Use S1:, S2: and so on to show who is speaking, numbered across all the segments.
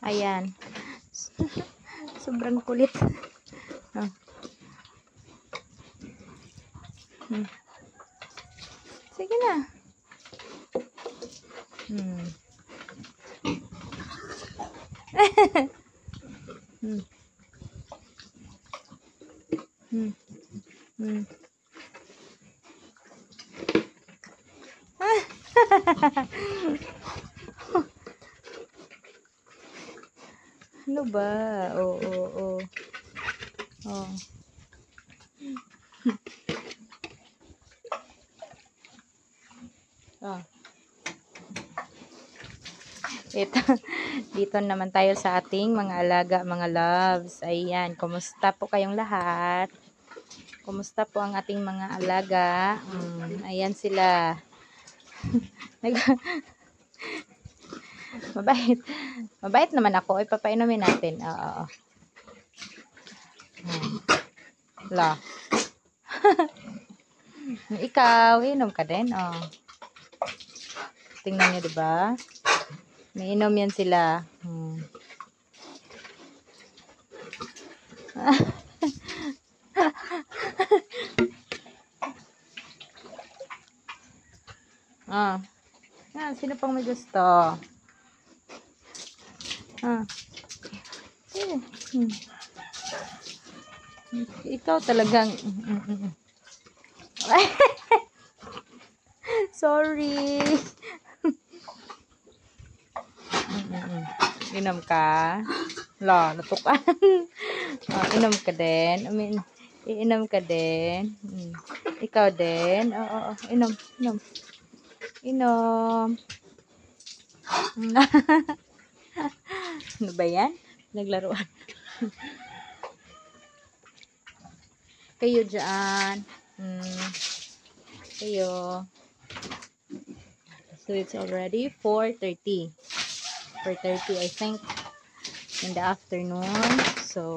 S1: Ayan. Sobrang kulit. Oh. Sige na. Hmm. Hmm. Hmm. Hmm. Ano ba? Oo, oo, oo. Oh. Oh. Ito, dito naman tayo sa ating mga alaga, mga loves. Ayan, kumusta po kayong lahat? Kumusta po ang ating mga alaga? Ayan sila. Mabait. Mabait naman ako. Ipapainumin natin. Oo. La. Ikaw, inom ka din. Oh. Tingnan niyo, 'di ba? May inom yan sila. Ah. Yan, sino pang may gusto? Ah. Ikaw talagang sorry. Inom ka? La, natukan. Inom ka din. Iinom ka din. Ikaw din. Oo, inom, inom. Inom. Ano ba yan? Naglaruan. Kayo dyan. Kayo. So, it's already 4:30. 4:30, I think, in the afternoon. So,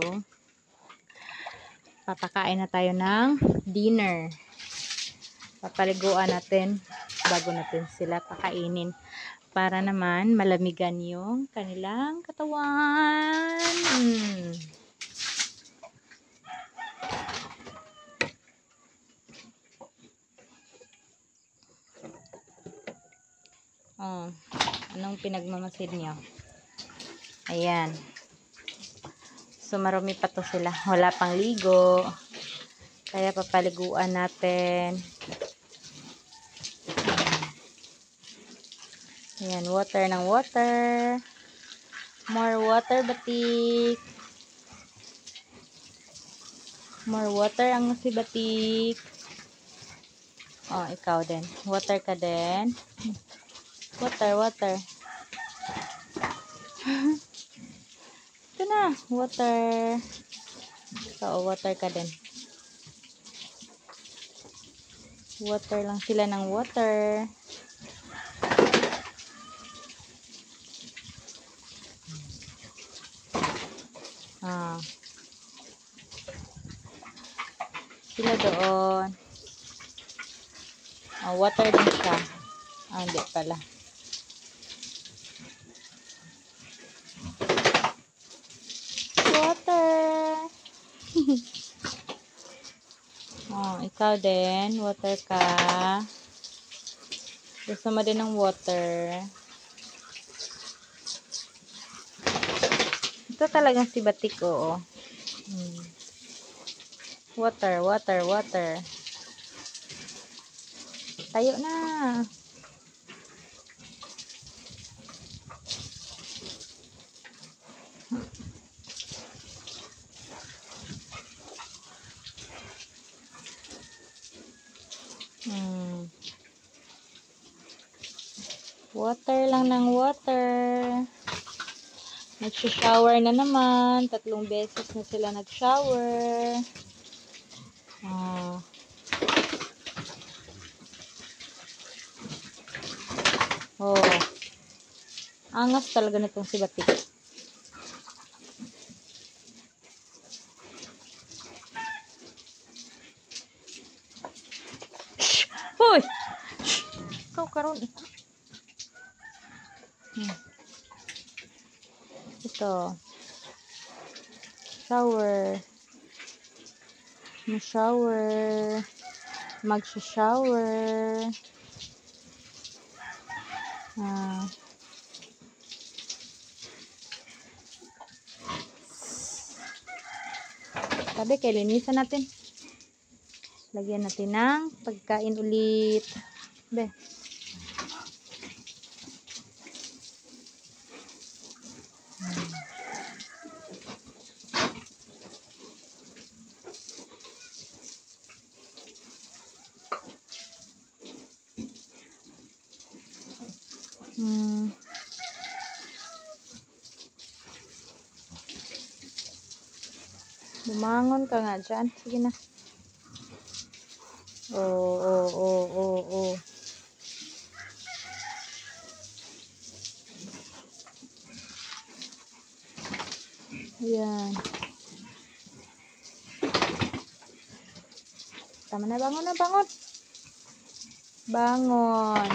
S1: papakain na tayo ng dinner. Papaliguan natin bago natin sila pakainin. Para naman malamigan yung kanilang katawan. Oh, anong pinagmamasid niyo? Ayan. So, marumi pa to sila. Wala pang ligo. Kaya papaliguan natin. Ayan, water ng water. More water, batik. More water ang si batik. Oh, ikaw din. Water ka din. Water, water. Ito na, water. Oo, water ka din. Water lang sila ng water. Sila doon. Water din siya. Hindi pala. Water. Ikaw din. Water ka. Gusto mo din ng water. Ito talagang si batik, oo. Water, water, water. Tayo na. Water lang ng water. Nag-shower na naman. 3 beses na sila nag-shower. Angas talaga nitong si batik. Shh! Hoy! Shh! Ikaw karon. Ito. Shower. Shower. Mag-shower. Sabi, kaya linisan natin. Lagyan natin ng pagkain ulit. Be. Bumangon ka nga dyan. Sige na. Oh. Ayan. Tama na, bangon na, bangon. Bangon.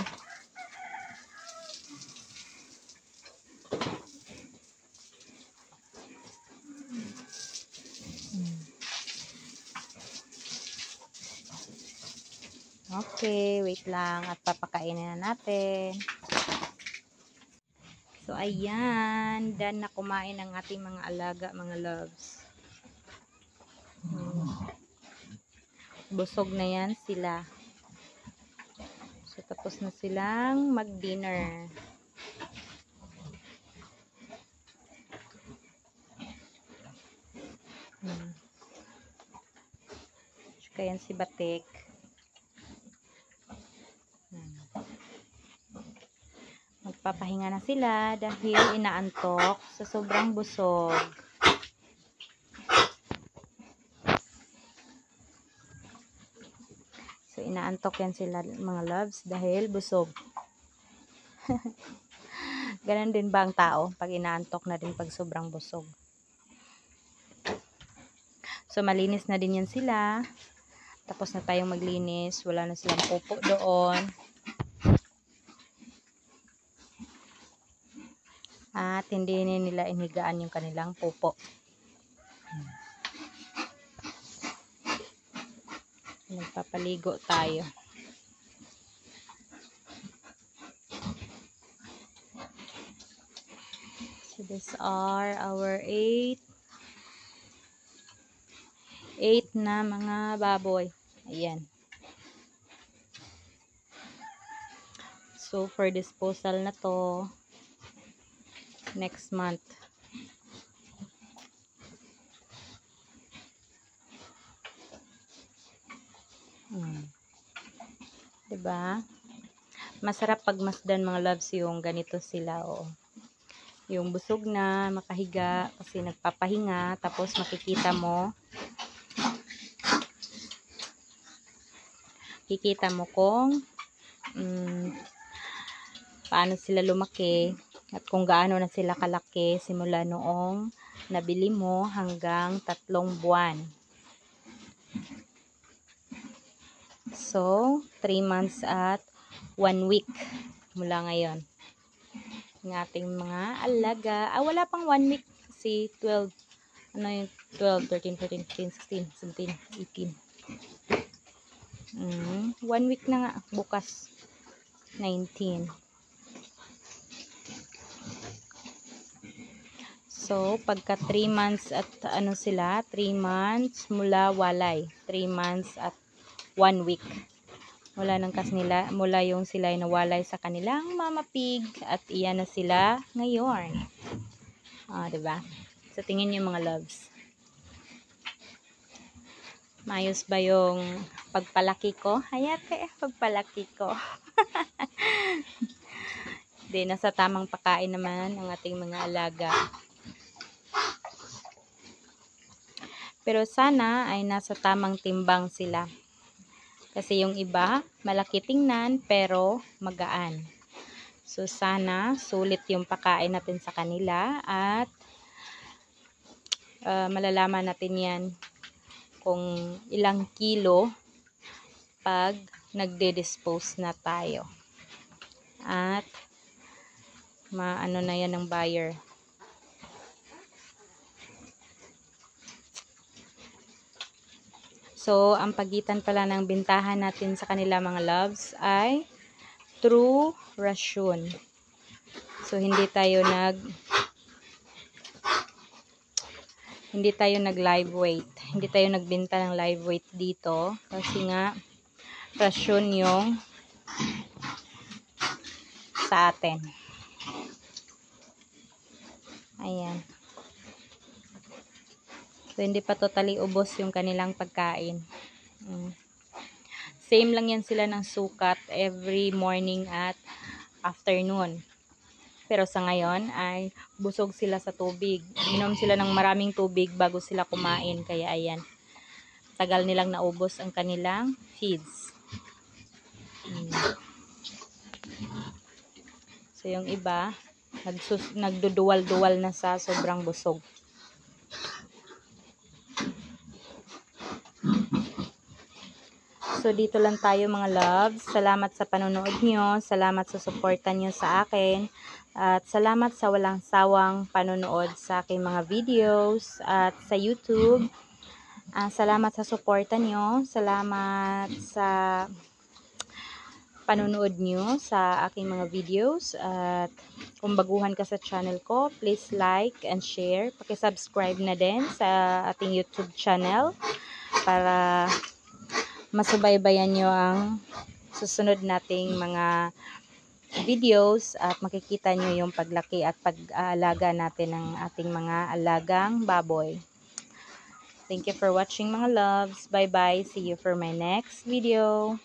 S1: Okay, wait lang at papakainin na natin. So, ayan. Done na kumain ang ating mga alaga, mga loves. Busog na yan sila. So, tapos na silang mag-dinner. Kaya si Batik. Magpapahinga na sila dahil inaantok sa sobrang busog. So, inaantok yan sila mga loves dahil busog. Ganon din ba ang tao pag inaantok na din pag sobrang busog? So, malinis na din yan sila. Tapos na tayong maglinis. Wala na silang pupo doon. At hindi nila inigaan yung kanilang pupo. Nagpapaligo tayo. So these are our 8 na mga baboy. Ayan. So for disposal na to next month. Diba? Masarap pagmasdan mga loves yung ganito sila. Oo. Yung busog na, makahiga kasi nagpapahinga, tapos makikita mo kung paano sila lumaki at kung gaano na sila kalaki simula noong nabili mo hanggang 3 buwan. So, 3 months at 1 week mula ngayon. Ng ating mga alaga. Wala pang 1 week kasi 12. Ano yung 12, 13, 14, 15, 16, 17, 18. 1 week na nga. Bukas. 19. So, pagka 3 months at ano sila, 3 months mula walay. 3 months at 1 week. Mula nang nila, mula yung sila ay nawalay sa kanilang mama pig at iyan na sila ngayon. Diba? Sa tingin niyo mga loves. Mayos ba yung pagpalaki ko? Hayate, pagpalaki ko. Di, nasa tamang pagkain naman ang ating mga alaga. Pero sana ay nasa tamang timbang sila. Kasi yung iba, malaki tingnan pero magaan. So sana sulit yung pagkain natin sa kanila at malalaman natin yan kung ilang kilo pag nagde-dispose na tayo. At maano na yan ng buyer. So, ang pagitan pala ng bintahan natin sa kanila mga loves ay through ration. So, hindi tayo nag live weight. Hindi tayo nagbenta ng live weight dito kasi nga ration yung sa atin. Ayan. So, hindi pa totally ubos yung kanilang pagkain. Same lang yan sila ng sukat every morning at afternoon. Pero sa ngayon ay busog sila sa tubig. Inom sila ng maraming tubig bago sila kumain. Kaya ayan, tagal nilang naubos ang kanilang feeds. So yung iba, nagduduwal-duwal na sa sobrang busog. So, dito lang tayo mga loves. Salamat sa panonood nyo. Salamat sa suporta nyo sa akin. At salamat sa walang sawang panonood sa aking mga videos at sa YouTube. Salamat sa suporta nyo. Salamat sa panonood nyo sa aking mga videos. At kung baguhan ka sa channel ko, please like and share. Paki-subscribe na din sa ating YouTube channel para masubaybayan nyo ang susunod nating mga videos at makikita nyo yung paglaki at pag-aalaga natin ng ating mga alagang baboy. Thank you for watching mga loves. Bye bye. See you for my next video.